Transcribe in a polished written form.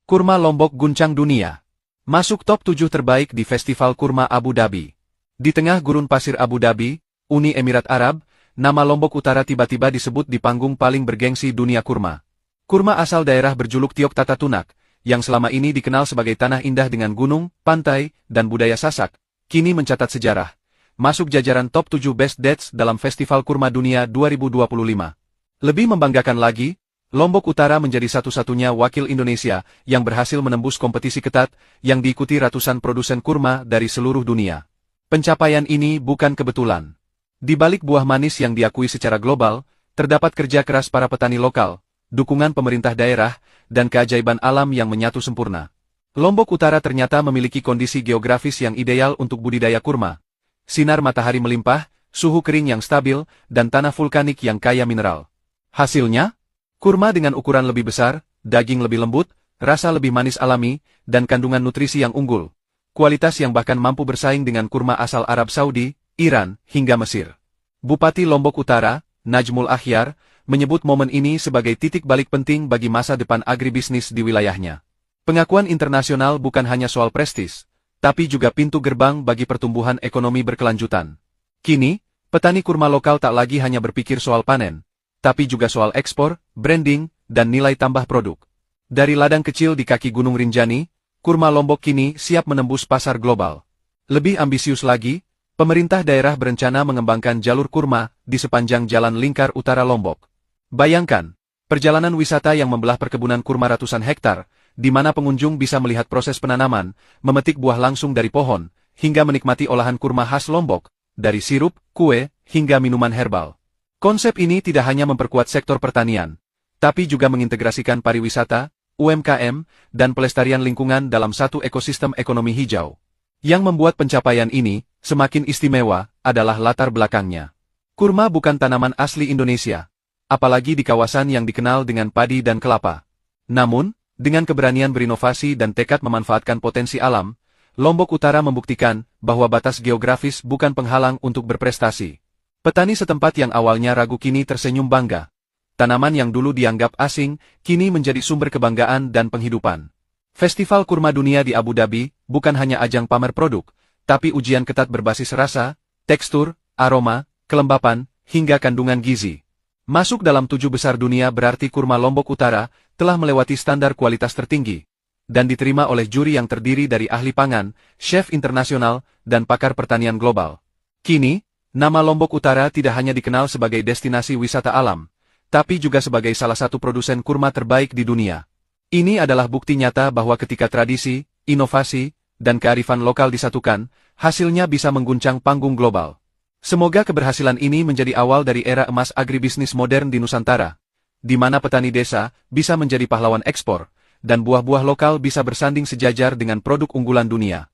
Kurma Lombok guncang dunia. Masuk top 7 terbaik di Festival Kurma Abu Dhabi. Di tengah gurun pasir Abu Dhabi, Uni Emirat Arab, nama Lombok Utara tiba-tiba disebut di panggung paling bergengsi dunia kurma. Kurma asal daerah berjuluk Tiok Tatatunak, yang selama ini dikenal sebagai tanah indah dengan gunung, pantai, dan budaya Sasak, kini mencatat sejarah. Masuk jajaran top 7 best dates dalam Festival Kurma Dunia 2025. Lebih membanggakan lagi, Lombok Utara menjadi satu-satunya wakil Indonesia yang berhasil menembus kompetisi ketat yang diikuti ratusan produsen kurma dari seluruh dunia. Pencapaian ini bukan kebetulan. Di balik buah manis yang diakui secara global, terdapat kerja keras para petani lokal, dukungan pemerintah daerah, dan keajaiban alam yang menyatu sempurna. Lombok Utara ternyata memiliki kondisi geografis yang ideal untuk budidaya kurma. Sinar matahari melimpah, suhu kering yang stabil, dan tanah vulkanik yang kaya mineral. Hasilnya? Kurma dengan ukuran lebih besar, daging lebih lembut, rasa lebih manis alami, dan kandungan nutrisi yang unggul. Kualitas yang bahkan mampu bersaing dengan kurma asal Arab Saudi, Iran, hingga Mesir. Bupati Lombok Utara, Najmul Akhyar, menyebut momen ini sebagai titik balik penting bagi masa depan agribisnis di wilayahnya. Pengakuan internasional bukan hanya soal prestis, tapi juga pintu gerbang bagi pertumbuhan ekonomi berkelanjutan. Kini, petani kurma lokal tak lagi hanya berpikir soal panen, tapi juga soal ekspor, branding, dan nilai tambah produk. Dari ladang kecil di kaki Gunung Rinjani, kurma Lombok kini siap menembus pasar global. Lebih ambisius lagi, pemerintah daerah berencana mengembangkan jalur kurma di sepanjang Jalan Lingkar Utara Lombok. Bayangkan, perjalanan wisata yang membelah perkebunan kurma ratusan hektar, di mana pengunjung bisa melihat proses penanaman, memetik buah langsung dari pohon, hingga menikmati olahan kurma khas Lombok, dari sirup, kue, hingga minuman herbal. Konsep ini tidak hanya memperkuat sektor pertanian, tapi juga mengintegrasikan pariwisata, UMKM, dan pelestarian lingkungan dalam satu ekosistem ekonomi hijau. Yang membuat pencapaian ini semakin istimewa adalah latar belakangnya. Kurma bukan tanaman asli Indonesia, apalagi di kawasan yang dikenal dengan padi dan kelapa. Namun, dengan keberanian berinovasi dan tekad memanfaatkan potensi alam, Lombok Utara membuktikan bahwa batas geografis bukan penghalang untuk berprestasi. Petani setempat yang awalnya ragu kini tersenyum bangga. Tanaman yang dulu dianggap asing, kini menjadi sumber kebanggaan dan penghidupan. Festival Kurma Dunia di Abu Dhabi bukan hanya ajang pamer produk, tapi ujian ketat berbasis rasa, tekstur, aroma, kelembapan, hingga kandungan gizi. Masuk dalam 7 besar dunia berarti kurma Lombok Utara telah melewati standar kualitas tertinggi, dan diterima oleh juri yang terdiri dari ahli pangan, chef internasional, dan pakar pertanian global. Kini, nama Lombok Utara tidak hanya dikenal sebagai destinasi wisata alam, tapi juga sebagai salah satu produsen kurma terbaik di dunia. Ini adalah bukti nyata bahwa ketika tradisi, inovasi, dan kearifan lokal disatukan, hasilnya bisa mengguncang panggung global. Semoga keberhasilan ini menjadi awal dari era emas agribisnis modern di Nusantara, di mana petani desa bisa menjadi pahlawan ekspor, dan buah-buah lokal bisa bersanding sejajar dengan produk unggulan dunia.